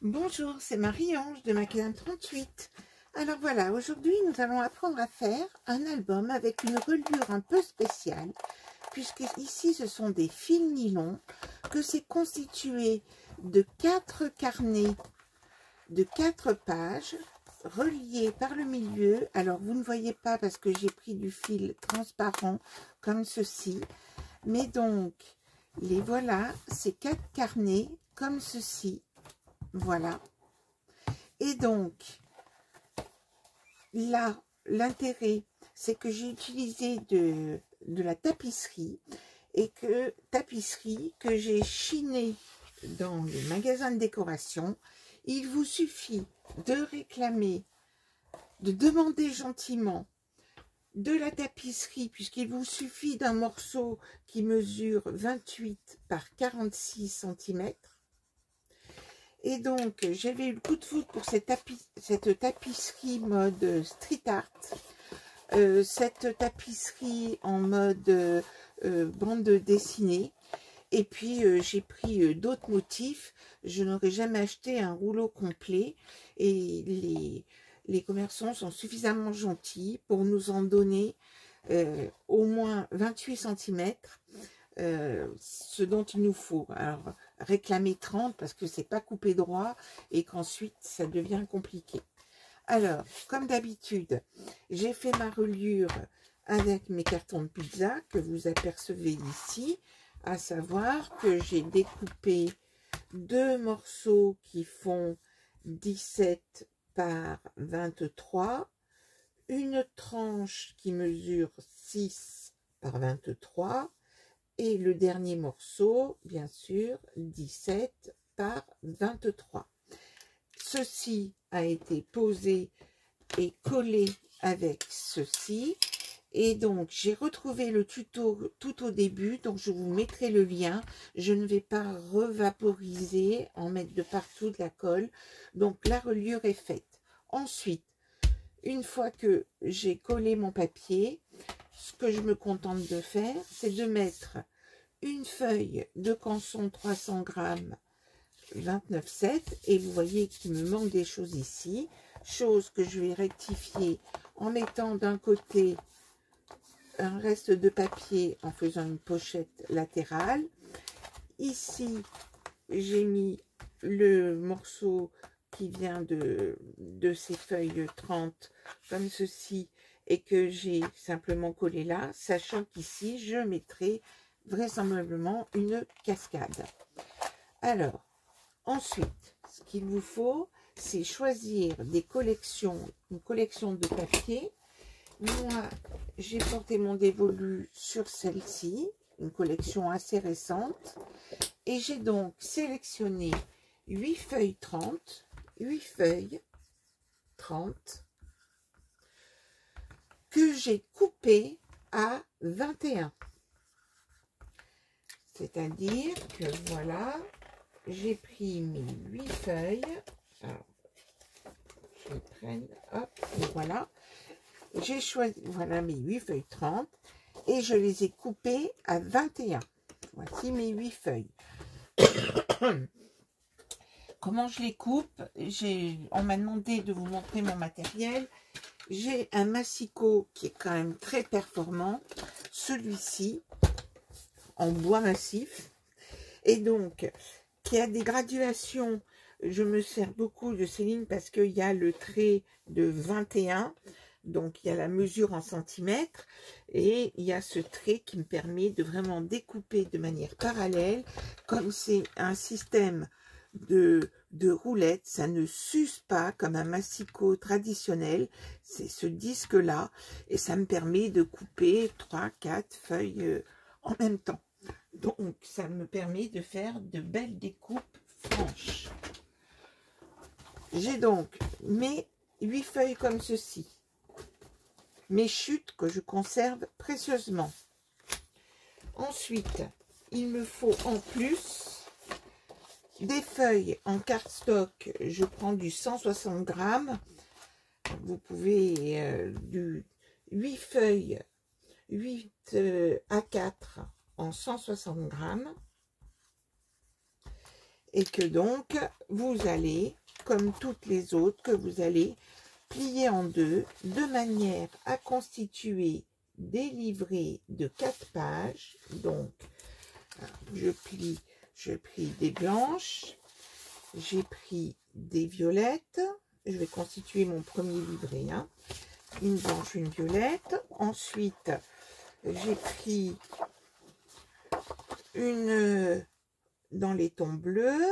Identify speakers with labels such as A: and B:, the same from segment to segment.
A: Bonjour, c'est Marie-Ange de Macadam 38. Alors voilà, aujourd'hui nous allons apprendre à faire un album avec une reliure un peu spéciale, puisque ici ce sont des fils nylon, que c'est constitué de 4 carnets de 4 pages, reliés par le milieu. Alors vous ne voyez pas parce que j'ai pris du fil transparent comme ceci, mais donc les voilà, ces 4 carnets comme ceci. Voilà. Et donc, là, l'intérêt, c'est que j'ai utilisé de la tapisserie, et tapisserie que j'ai chinée dans les magasins de décoration. Il vous suffit de réclamer, de demander gentiment de la tapisserie, puisqu'il vous suffit d'un morceau qui mesure 28 par 46 cm. Et donc, j'avais eu le coup de foudre pour cette tapisserie mode street art, cette tapisserie en mode bande dessinée. Et puis, j'ai pris d'autres motifs. Je n'aurais jamais acheté un rouleau complet. Et les commerçants sont suffisamment gentils pour nous en donner au moins 28 cm. Ce dont il nous faut. Alors, réclamer 30 parce que c'est pas coupé droit et qu'ensuite ça devient compliqué. Alors, comme d'habitude, j'ai fait ma reliure avec mes cartons de pizza que vous apercevez ici, à savoir que j'ai découpé 2 morceaux qui font 17 par 23, une tranche qui mesure 6 par 23, et le dernier morceau, bien sûr, 17 par 23. Ceci a été posé et collé avec ceci. Et donc, j'ai retrouvé le tuto tout au début, donc je vous mettrai le lien. Je ne vais pas revaporiser, en mettre de partout de la colle. Donc, la reliure est faite. Ensuite, une fois que j'ai collé mon papier, ce que je me contente de faire, c'est de mettre une feuille de canson 300 grammes 29,7, et vous voyez qu'il me manque des choses ici, chose que je vais rectifier en mettant d'un côté un reste de papier en faisant une pochette latérale. Ici, j'ai mis le morceau qui vient de ces feuilles 30 comme ceci, et que j'ai simplement collé là, sachant qu'ici je mettrai vraisemblablement une cascade. Alors, ensuite, ce qu'il vous faut, c'est choisir des collections, une collection de papier. Moi, j'ai porté mon dévolu sur celle-ci, une collection assez récente, et j'ai donc sélectionné 8 feuilles 30, 8 feuilles 30, que j'ai coupées à 21. C'est-à-dire que voilà, j'ai pris mes 8 feuilles. Alors, je les prenne, hop, et voilà. J'ai choisi, voilà mes 8 feuilles 30, et je les ai coupées à 21. Voici mes 8 feuilles. Comment je les coupe? On m'a demandé de vous montrer mon matériel. J'ai un massicot qui est quand même très performant, celui-ci, en bois massif, et donc qui a des graduations. Je me sers beaucoup de Céline parce qu'il y a le trait de 21, donc il y a la mesure en centimètres, et il y a ce trait qui me permet de vraiment découper de manière parallèle. Comme c'est un système de roulettes, ça ne s'use pas comme un massicot traditionnel, c'est ce disque là, et ça me permet de couper 3-4 feuilles en même temps. Donc ça me permet de faire de belles découpes franches. J'ai donc mes 8 feuilles comme ceci, mes chutes que je conserve précieusement. Ensuite, il me faut en plus des feuilles en cardstock. Je prends du 160 grammes. Vous pouvez du 8 feuilles, 8 A4 en 160 grammes. et que donc vous allez, comme toutes les autres, que vous allez plier en deux de manière à constituer des livrets de 4 pages. Donc je plie des blanches, j'ai pris des violettes, je vais constituer mon premier livret, hein. Une blanche, une violette. Ensuite j'ai pris une dans les tons bleus,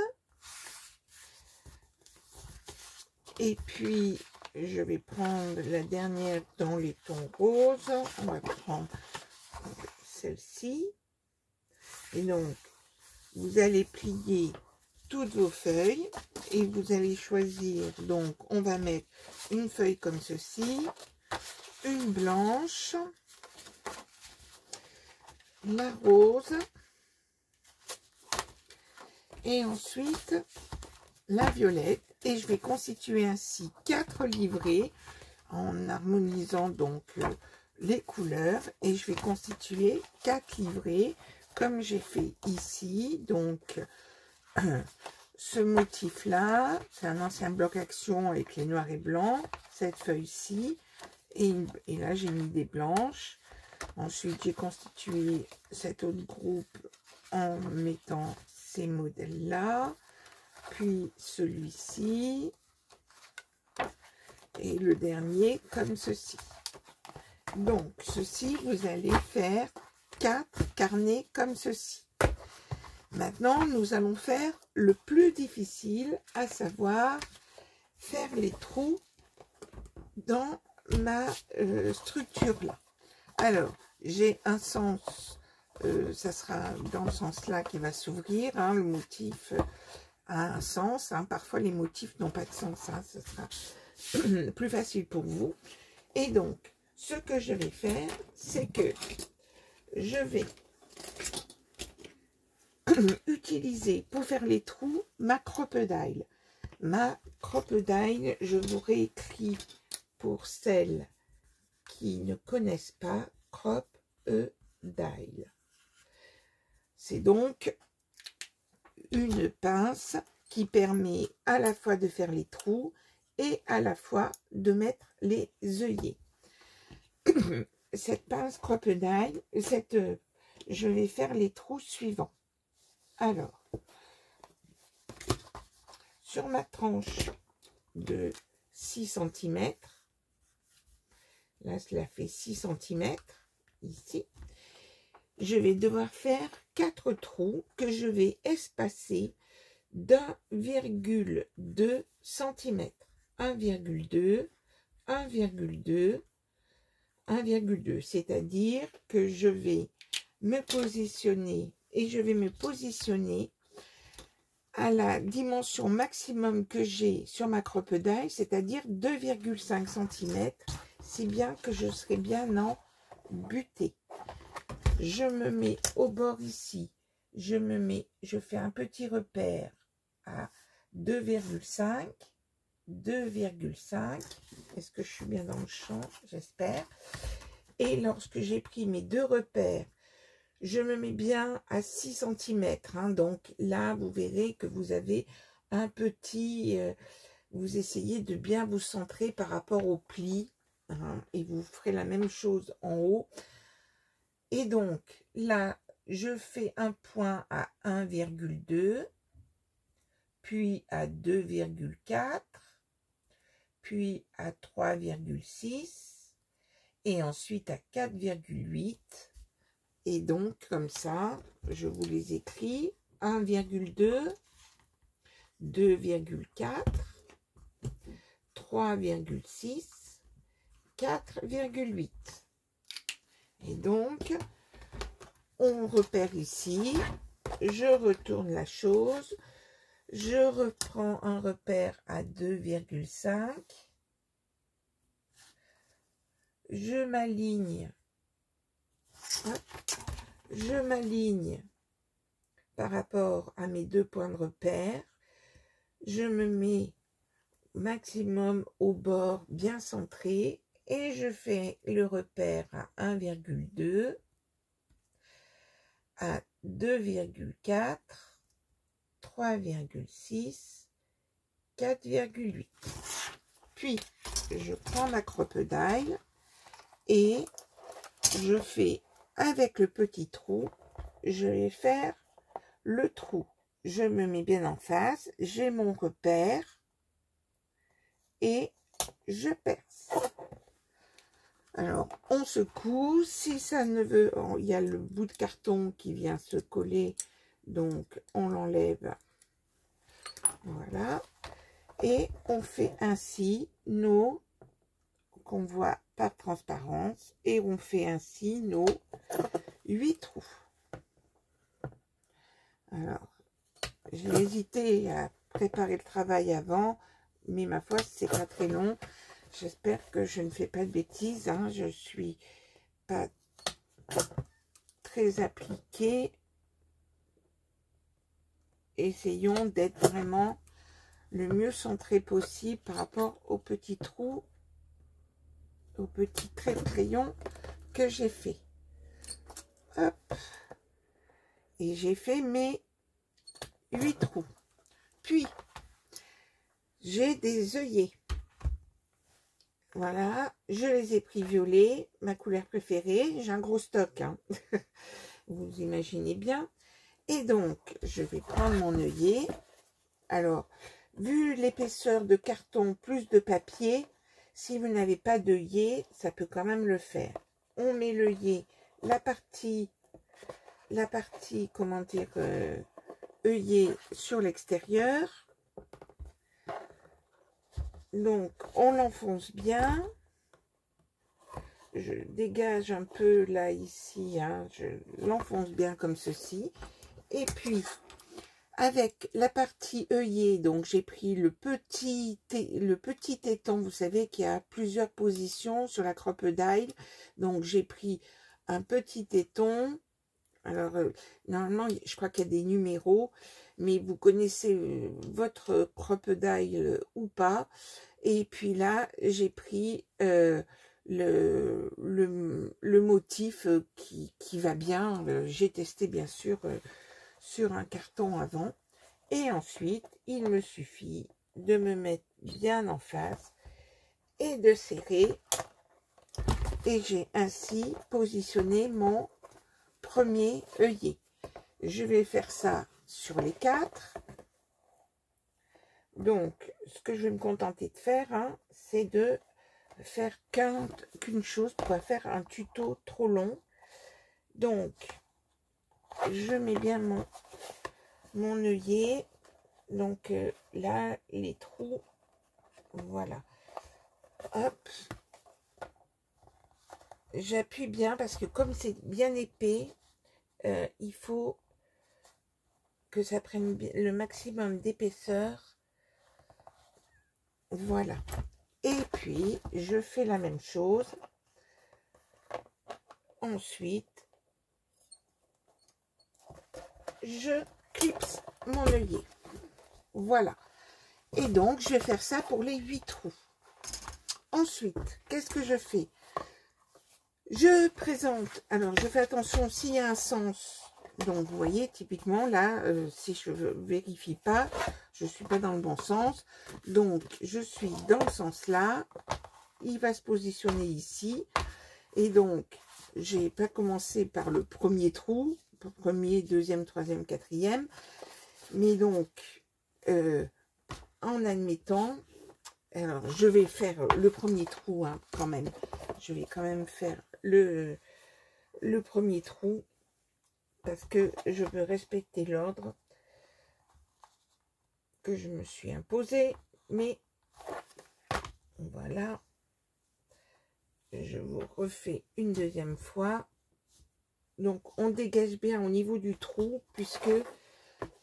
A: et puis je vais prendre la dernière dans les tons roses. On va prendre celle-ci, et donc vous allez plier toutes vos feuilles et vous allez choisir. Donc on va mettre une feuille comme ceci, une blanche, la rose, et ensuite la violette, et je vais constituer ainsi 4 livrets en harmonisant donc les couleurs, et je vais constituer 4 livrets comme j'ai fait ici. Donc ce motif là, c'est un ancien bloc action avec les noirs et blancs, cette feuille-ci, et là j'ai mis des blanches. Ensuite j'ai constitué cet autre groupe en mettant ces modèles là, puis celui-ci, et le dernier comme ceci. Donc ceci, vous allez faire 4 carnets comme ceci. Maintenant nous allons faire le plus difficile, à savoir faire les trous dans ma structure là. Alors j'ai un sens, ça sera dans le sens là qui va s'ouvrir, hein, le motif a un sens, hein. Parfois les motifs n'ont pas de sens, hein, ce sera plus facile pour vous. Et donc ce que je vais faire, c'est que je vais utiliser pour faire les trous ma crocodile. Ma crocodile, je vous réécris pour celles qui ne connaissent pas, crocodile. C'est donc une pince qui permet à la fois de faire les trous et à la fois de mettre les œillets. Cette pince crocodile, je vais faire les trous suivants. Alors, sur ma tranche de 6 cm, là cela fait 6 cm, ici, je vais devoir faire 4 trous que je vais espacer d'1,2 cm. 1,2, 1,2, 1,2, c'est-à-dire que je vais me positionner, et je vais me positionner à la dimension maximum que j'ai sur ma crocodile, c'est-à-dire 2,5 cm, si bien que je serai bien en butée. Je me mets au bord ici, je fais un petit repère à 2,5, 2,5, est-ce que je suis bien dans le champ? J'espère. Et lorsque j'ai pris mes deux repères, je me mets bien à 6 cm, hein, donc là vous verrez que vous avez un petit, vous essayez de bien vous centrer par rapport au pli, hein, et vous ferez la même chose en haut. Et donc là je fais un point à 1,2, puis à 2,4, puis à 3,6 et ensuite à 4,8. Et donc, comme ça, je vous les écris, 1,2, 2,4, 3,6, 4,8. Et donc, on repère ici, je retourne la chose, je reprends un repère à 2,5, je m'aligne. Je m'aligne par rapport à mes deux points de repère. Je me mets maximum au bord bien centré et je fais le repère à 1,2, à 2,4, 3,6, 4,8. Puis, je prends ma croppe d'ail et je fais avec le petit trou, je vais faire le trou. Je me mets bien en face, j'ai mon repère et je perce. Alors, on secoue. Si ça ne veut, il y a le bout de carton qui vient se coller, donc on l'enlève. Voilà. Et on fait ainsi nos, qu'on voit par transparence, et on fait ainsi nos 8 trous. Alors, j'ai hésité à préparer le travail avant, mais ma foi, c'est pas très long. J'espère que je ne fais pas de bêtises, hein. Je suis pas très appliquée. Essayons d'être vraiment le mieux centré possible par rapport aux petits trous, aux petits traits de crayon que j'ai fait. Hop. Et j'ai fait mes 8 trous. Puis, j'ai des œillets. Voilà, je les ai pris violets, ma couleur préférée. J'ai un gros stock, hein. Vous imaginez bien. Et donc, je vais prendre mon œillet. Alors, vu l'épaisseur de carton plus de papier, si vous n'avez pas d'œillet, ça peut quand même le faire. On met l'œillet, la partie, comment dire, œillet sur l'extérieur. Donc, on l'enfonce bien. Je dégage un peu là, ici, hein, je l'enfonce bien comme ceci. Et puis, avec la partie œillet, donc j'ai pris le petit étang, vous savez qu'il y a plusieurs positions sur la croppe d'ail. Donc, j'ai pris un petit éton. Alors, normalement, je crois qu'il y a des numéros, mais vous connaissez votre croppe d'ail ou pas. Et puis là, j'ai pris le motif qui va bien. J'ai testé bien sûr sur un carton avant. Et ensuite, il me suffit de me mettre bien en face et de serrer. Et j'ai ainsi positionné mon premier œillet. Je vais faire ça sur les 4. Donc, ce que je vais me contenter de faire, hein, c'est de faire qu'une chose pour pas faire un tuto trop long. Donc, je mets bien mon œillet. Donc, là, les trous, voilà. Hop. J'appuie bien parce que comme c'est bien épais, il faut que ça prenne le maximum d'épaisseur. Voilà. Et puis, je fais la même chose. Ensuite, je clipse mon œillet. Voilà. Et donc, je vais faire ça pour les 8 trous. Ensuite, qu'est-ce que je fais? Je présente, alors je fais attention s'il y a un sens. Donc, vous voyez, typiquement, là, si je ne vérifie pas, je ne suis pas dans le bon sens. Donc, je suis dans le sens là. Il va se positionner ici. Et donc, j'ai pas commencé par le premier trou. Premier, deuxième, troisième, quatrième. Mais donc, en admettant... Alors, je vais faire le premier trou, hein, quand même. Je vais quand même faire le premier trou. Parce que je veux respecter l'ordre que je me suis imposé. Mais, voilà. Je vous refais une deuxième fois. Donc, on dégage bien au niveau du trou, puisque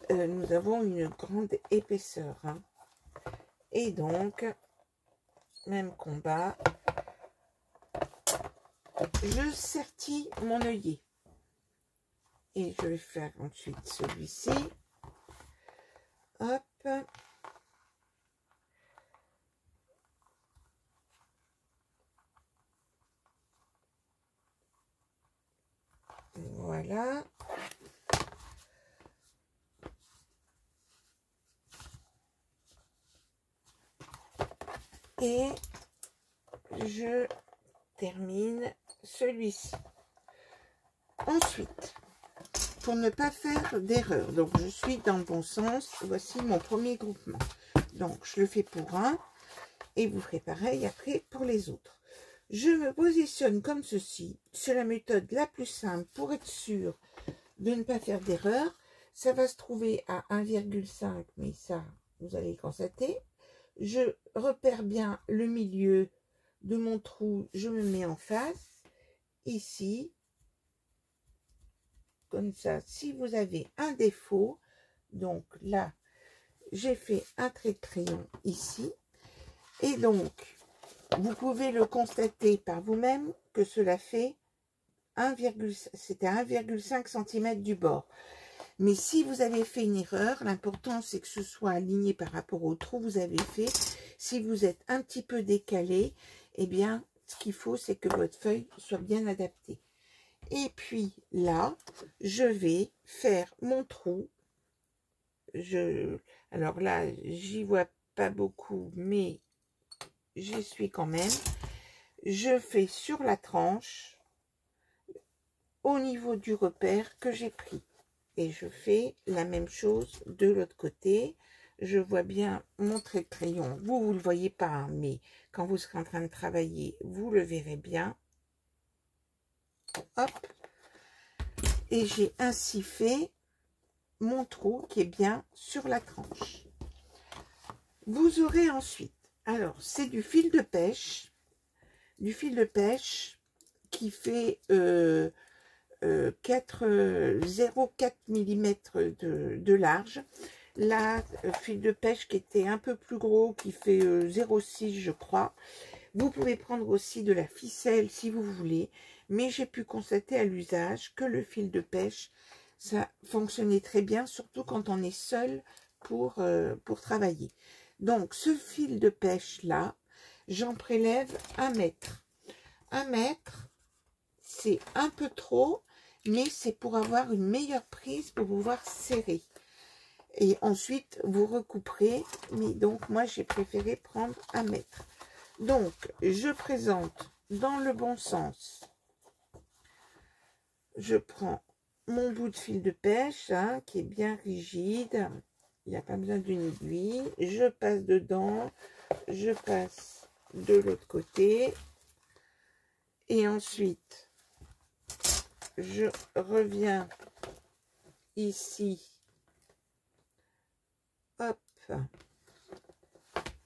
A: nous avons une grande épaisseur. Hein. Et donc, même combat. Je sertis mon œillet. Et je vais faire ensuite celui-ci. Hop. Voilà. Et je termine celui-ci. Ensuite, pour ne pas faire d'erreur, donc je suis dans le bon sens, voici mon premier groupement. Donc je le fais pour un et vous ferez pareil après pour les autres. Je me positionne comme ceci. C'est la méthode la plus simple pour être sûr de ne pas faire d'erreur. Ça va se trouver à 1,5, mais ça, vous allez le constater. Je repère bien le milieu de mon trou, je me mets en face, ici, comme ça. Si vous avez un défaut, donc là, j'ai fait un trait de crayon ici, et donc, vous pouvez le constater par vous-même que cela fait c'était 1,5 cm du bord. Mais si vous avez fait une erreur, l'important c'est que ce soit aligné par rapport au trou que vous avez fait. Si vous êtes un petit peu décalé, eh bien, ce qu'il faut, c'est que votre feuille soit bien adaptée. Et puis là, je vais faire mon trou. Alors là, j'y vois pas beaucoup, mais j'y suis quand même. Je fais sur la tranche, au niveau du repère que j'ai pris. Et je fais la même chose de l'autre côté. Je vois bien mon trait de crayon. Vous ne le voyez pas, hein, mais quand vous serez en train de travailler, vous le verrez bien. Hop. Et j'ai ainsi fait mon trou qui est bien sur la tranche. Vous aurez ensuite, alors c'est du fil de pêche. Du fil de pêche qui fait 0,4 mm de large. Là, fil de pêche qui était un peu plus gros, qui fait 0,6 je crois. Vous pouvez prendre aussi de la ficelle si vous voulez, mais j'ai pu constater à l'usage que le fil de pêche, ça fonctionnait très bien, surtout quand on est seul pour travailler. Donc, ce fil de pêche là, j'en prélève 1 mètre. 1 mètre, c'est un peu trop, mais c'est pour avoir une meilleure prise, pour pouvoir serrer. Et ensuite, vous recouperez, mais donc moi, j'ai préféré prendre 1 mètre. Donc, je présente dans le bon sens. Je prends mon bout de fil de pêche, hein, qui est bien rigide. Il n'y a pas besoin d'une aiguille. Je passe dedans. Je passe de l'autre côté. Et ensuite, je reviens ici. Hop.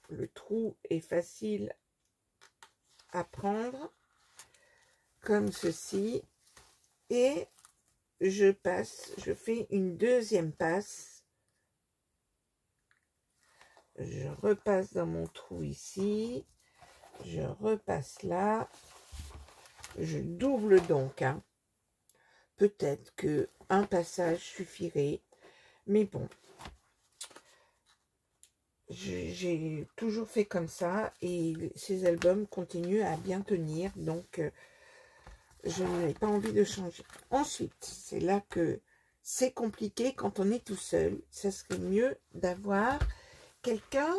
A: Le trou est facile à prendre. Comme ceci. Et je passe, je fais une deuxième passe. Je repasse dans mon trou ici. Je repasse là. Je double donc. Hein. Peut-être que un passage suffirait. Mais bon. J'ai toujours fait comme ça. Et ces albums continuent à bien tenir. Donc, je n'ai pas envie de changer. Ensuite, c'est là que c'est compliqué quand on est tout seul. Ça serait mieux d'avoir quelqu'un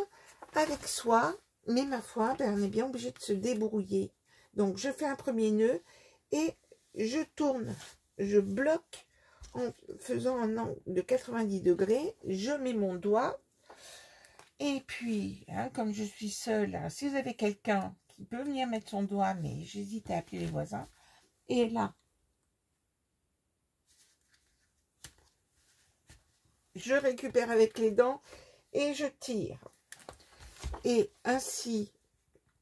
A: avec soi. Mais ma foi, ben, on est bien obligé de se débrouiller. Donc, je fais un premier nœud et je tourne. Je bloque en faisant un angle de 90 degrés. Je mets mon doigt. Et puis, hein, comme je suis seule, hein, si vous avez quelqu'un qui peut venir mettre son doigt, mais j'hésite à appeler les voisins. Et là, je récupère avec les dents et je tire. Et ainsi,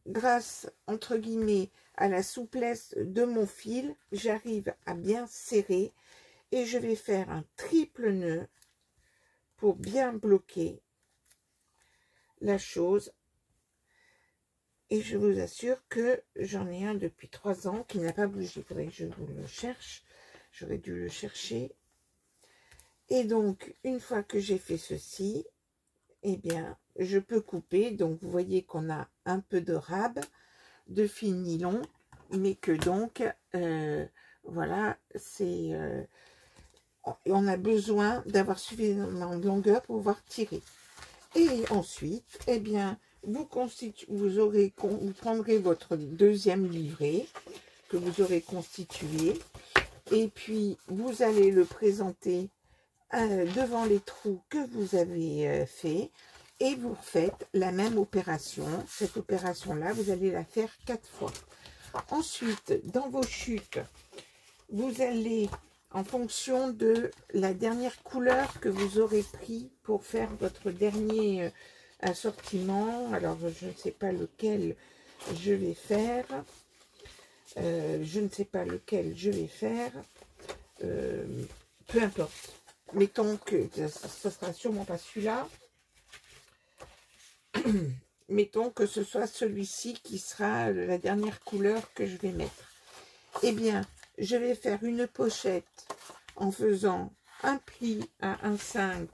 A: grâce, entre guillemets, à la souplesse de mon fil, j'arrive à bien serrer. Et je vais faire un triple nœud pour bien bloquer la chose. Et je vous assure que j'en ai un depuis 3 ans qui n'a pas bougé. Il faudrait que je vous le cherche. J'aurais dû le chercher. Et donc, une fois que j'ai fait ceci, eh bien, je peux couper. Donc, vous voyez qu'on a un peu de rab, de fil nylon, mais que donc, voilà, c'est... on a besoin d'avoir suffisamment de longueur pour pouvoir tirer. Et ensuite, eh bien, vous prendrez votre deuxième livret que vous aurez constitué. Et puis, vous allez le présenter devant les trous que vous avez fait. Et vous faites la même opération. Cette opération-là, vous allez la faire 4 fois. Ensuite, dans vos chutes, vous allez, en fonction de la dernière couleur que vous aurez pris pour faire votre dernier assortiment, alors je ne sais pas lequel je vais faire, peu importe. Mettons que ce sera sûrement pas celui-là. Mettons que ce soit celui-ci qui sera la dernière couleur que je vais mettre. Eh bien, je vais faire une pochette en faisant un pli à 1,5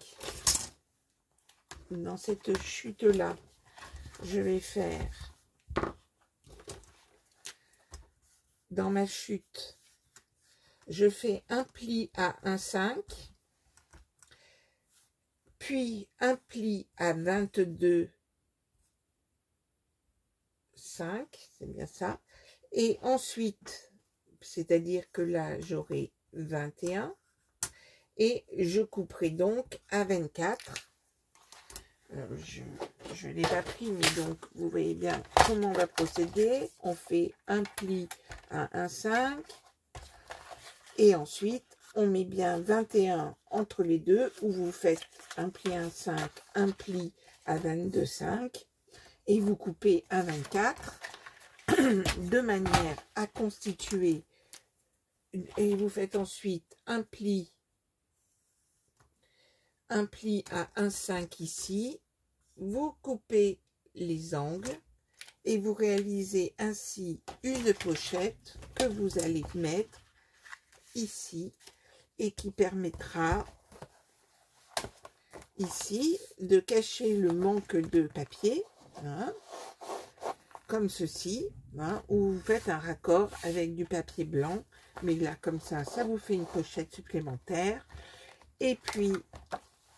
A: dans cette chute-là. Je vais faire dans ma chute, je fais un pli à 1,5, puis un pli à 22,5, c'est bien ça, et ensuite, c'est-à-dire que là, j'aurai 21, et je couperai donc à 24. Je ne l'ai pas pris, mais donc, vous voyez bien comment on va procéder. On fait un pli à 1,5, et ensuite, on met bien 21 entre les deux, où vous faites un pli à 1,5, un pli à 22,5, et vous coupez à 24, de manière à constituer, et vous faites ensuite un pli à 1,5 ici, vous coupez les angles, et vous réalisez ainsi une pochette que vous allez mettre ici, et qui permettra ici de cacher le manque de papier, hein, comme ceci, hein, où vous faites un raccord avec du papier blanc, mais là comme ça, ça vous fait une pochette supplémentaire. Et puis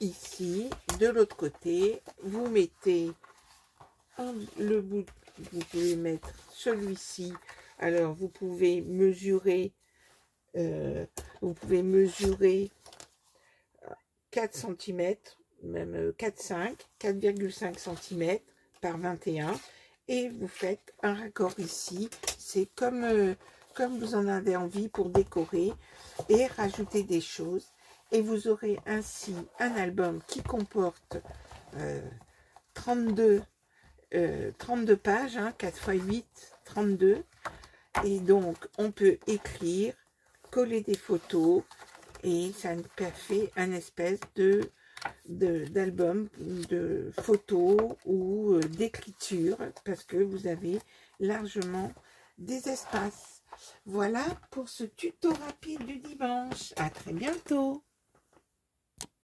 A: ici, de l'autre côté, vous mettez le bout, vous pouvez mettre celui-ci, alors vous pouvez mesurer 4 cm, même 4,5 cm par 21, et vous faites un raccord ici. C'est comme vous en avez envie pour décorer et rajouter des choses. Et vous aurez ainsi un album qui comporte 32 pages, hein, 4 x 8, 32. Et donc, on peut écrire, coller des photos, et ça fait un espèce d'album de photos ou d'écriture, parce que vous avez largement des espaces. Voilà pour ce tuto rapide du dimanche. À très bientôt.